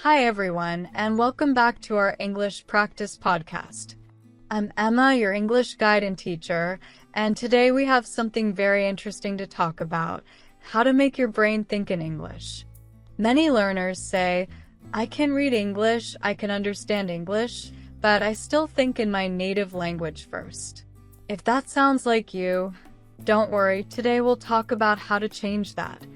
Hi everyone, and welcome back to our English Practice Podcast. I'm Emma, your English guide and teacher, and today we have something very interesting to talk about: how to make your brain think in English. Many learners say, I can read English, I can understand English, but I still think in my native language first. If that sounds like you, don't worry, today we'll talk about how to change that.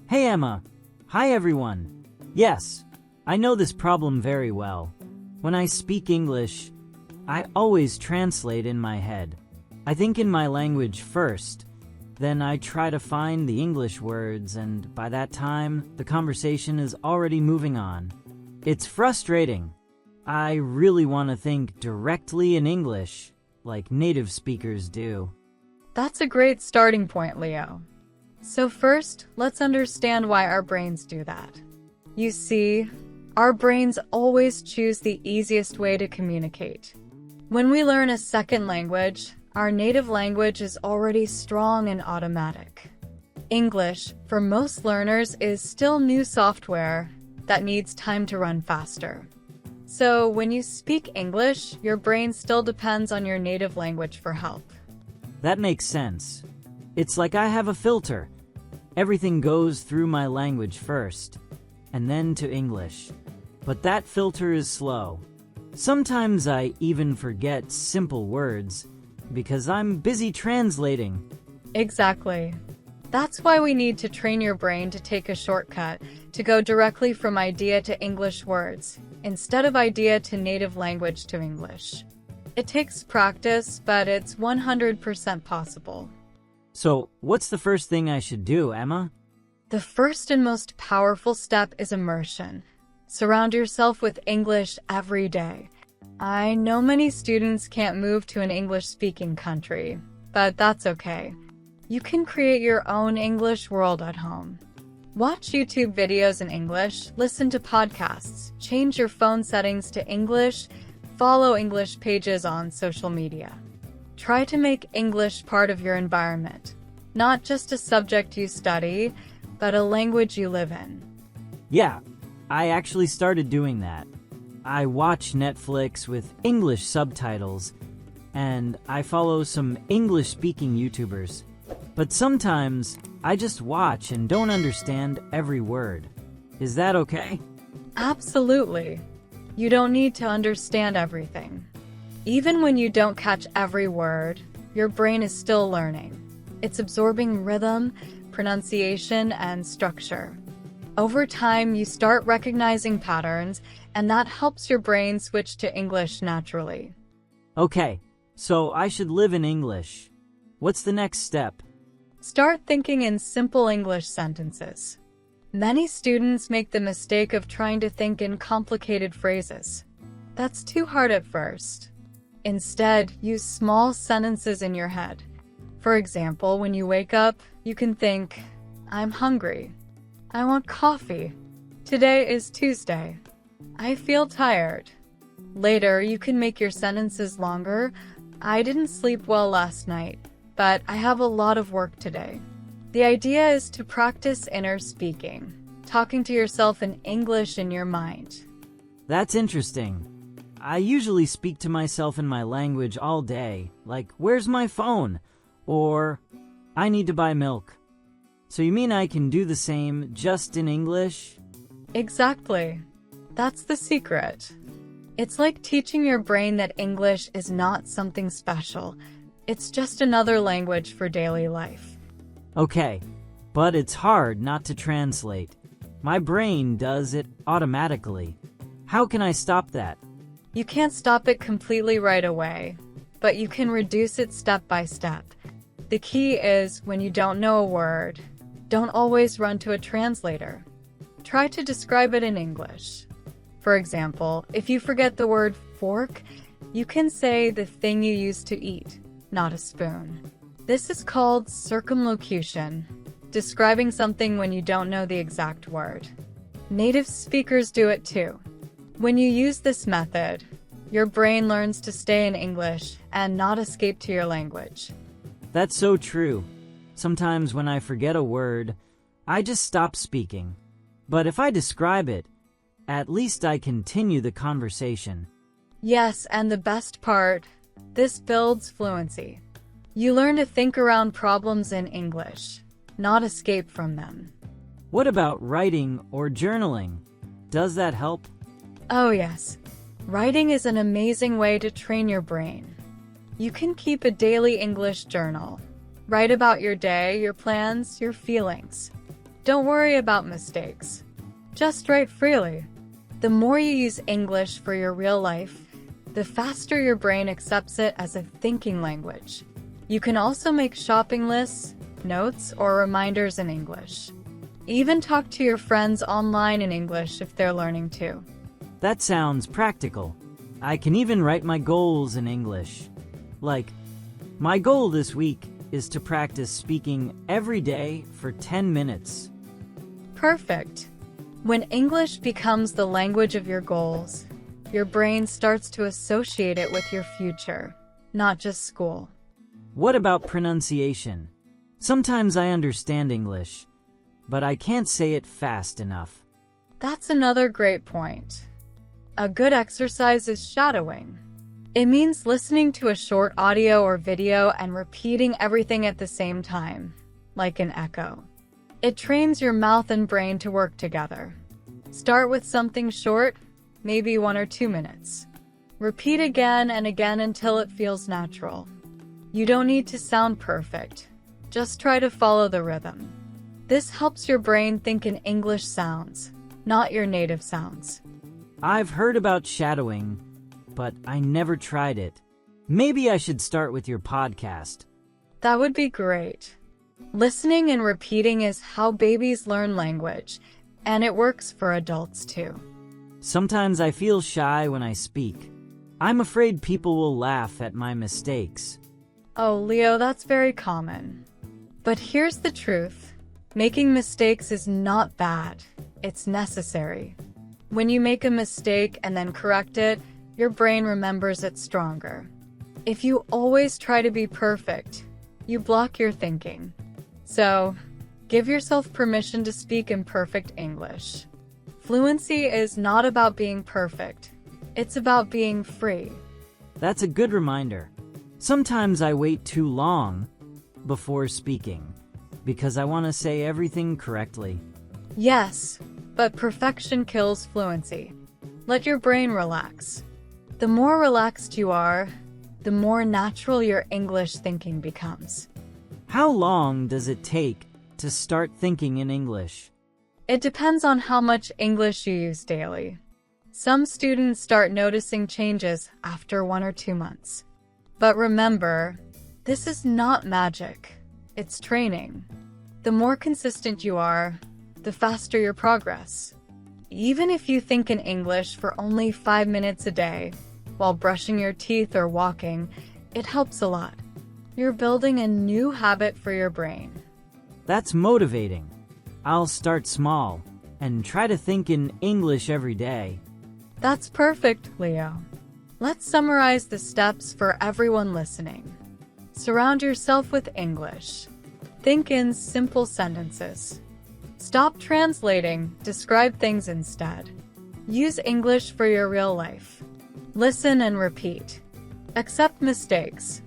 Hey Emma. Hi everyone. Yes, I know this problem very well. When I speak English, I always translate in my head. I think in my language first, then I try to find the English words, and by that time, the conversation is already moving on. It's frustrating. I really want to think directly in English, like native speakers do. That's a great starting point, Leo. So first, let's understand why our brains do that. You see, our brains always choose the easiest way to communicate. When we learn a second language, our native language is already strong and automatic. English, for most learners, is still new software that needs time to run faster. So when you speak English, your brain still depends on your native language for help. That makes sense. It's like I have a filter. Everything goes through my language first, and then to English. But that filter is slow. Sometimes I even forget simple words because I'm busy translating. Exactly. That's why we need to train your brain to take a shortcut, to go directly from idea to English words, instead of idea to native language to English. It takes practice, but it's 100% possible. So, what's the first thing I should do, Emma? The first and most powerful step is immersion. Surround yourself with English every day. I know many students can't move to an English-speaking country, but that's okay. You can create your own English world at home. Watch YouTube videos in English, listen to podcasts, change your phone settings to English, follow English pages on social media. Try to make English part of your environment, not just a subject you study, but a language you live in. Yeah, I actually started doing that. I watch Netflix with English subtitles, and I follow some English-speaking YouTubers. But sometimes, I just watch and don't understand every word. Is that okay? Absolutely. You don't need to understand everything. Even when you don't catch every word, your brain is still learning. It's absorbing rhythm, pronunciation, and structure. Over time, you start recognizing patterns, and that helps your brain switch to English naturally. Okay, so I should live in English. What's the next step? Start thinking in simple English sentences. Many students make the mistake of trying to think in complicated phrases. That's too hard at first. Instead, use small sentences in your head. For example, when you wake up, you can think, I'm hungry. I want coffee. Today is Tuesday. I feel tired. Later, you can make your sentences longer. I didn't sleep well last night, but I have a lot of work today. The idea is to practice inner speaking, talking to yourself in English in your mind. That's interesting. I usually speak to myself in my language all day, like, where's my phone? Or, I need to buy milk. So you mean I can do the same just in English? Exactly. That's the secret. It's like teaching your brain that English is not something special. It's just another language for daily life. Okay, but it's hard not to translate. My brain does it automatically. How can I stop that? You can't stop it completely right away, but you can reduce it step by step. The key is, when you don't know a word, don't always run to a translator. Try to describe it in English. For example, if you forget the word fork, you can say the thing you use to eat, not a spoon. This is called circumlocution, describing something when you don't know the exact word. Native speakers do it too. When you use this method, your brain learns to stay in English and not escape to your language. That's so true. Sometimes when I forget a word, I just stop speaking. But if I describe it, At least I continue the conversation. Yes, and the best part, this builds fluency. You learn to think around problems in English, not escape from them. What about writing or journaling? Does that help? Oh yes, writing is an amazing way to train your brain. You can keep a daily English journal. Write about your day, your plans, your feelings. Don't worry about mistakes. Just write freely. The more you use English for your real life, the faster your brain accepts it as a thinking language. You can also make shopping lists, notes, or reminders in English. Even talk to your friends online in English if they're learning too. That sounds practical. I can even write my goals in English. Like, my goal this week is to practice speaking every day for 10 minutes. Perfect. When English becomes the language of your goals, your brain starts to associate it with your future, not just school. What about pronunciation? Sometimes I understand English, but I can't say it fast enough. That's another great point. A good exercise is shadowing. It means listening to a short audio or video and repeating everything at the same time, like an echo. It trains your mouth and brain to work together. Start with something short, maybe 1 or 2 minutes. Repeat again and again until it feels natural. You don't need to sound perfect. Just try to follow the rhythm. This helps your brain think in English sounds, not your native sounds. I've heard about shadowing, but I never tried it. Maybe I should start with your podcast. That would be great. Listening and repeating is how babies learn language, and it works for adults too. Sometimes I feel shy when I speak. I'm afraid people will laugh at my mistakes. Oh, Leo, that's very common. But here's the truth. Making mistakes is not bad. It's necessary. When you make a mistake and then correct it, your brain remembers it stronger. If you always try to be perfect, you block your thinking. So, give yourself permission to speak in perfect English. Fluency is not about being perfect. It's about being free. That's a good reminder. Sometimes I wait too long before speaking because I want to say everything correctly. Yes, but perfection kills fluency. Let your brain relax. The more relaxed you are, the more natural your English thinking becomes. How long does it take to start thinking in English? It depends on how much English you use daily. Some students start noticing changes after 1 or 2 months. But remember, this is not magic. It's training. The more consistent you are, the faster your progress. Even if you think in English for only 5 minutes a day, while brushing your teeth or walking, it helps a lot. You're building a new habit for your brain. That's motivating. I'll start small and try to think in English every day. That's perfect, Leo. Let's summarize the steps for everyone listening. Surround yourself with English. Think in simple sentences. Stop translating, describe things instead. Use English for your real life. Listen and repeat. Accept mistakes.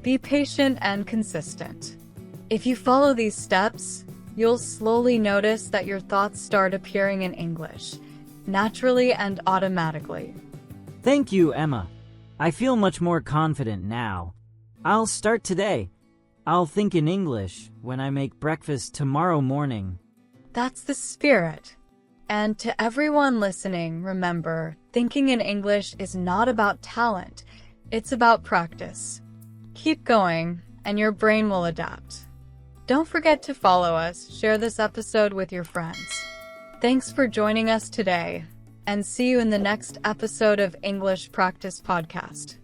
Be patient and consistent. If you follow these steps, you'll slowly notice that your thoughts start appearing in English, naturally and automatically. Thank you, Emma. I feel much more confident now. I'll start today. I'll think in English when I make breakfast tomorrow morning. That's the spirit. And to everyone listening, remember, thinking in English is not about talent. It's about practice. Keep going, and your brain will adapt. Don't forget to follow us, share this episode with your friends. Thanks for joining us today, and see you in the next episode of English Practice Podcast.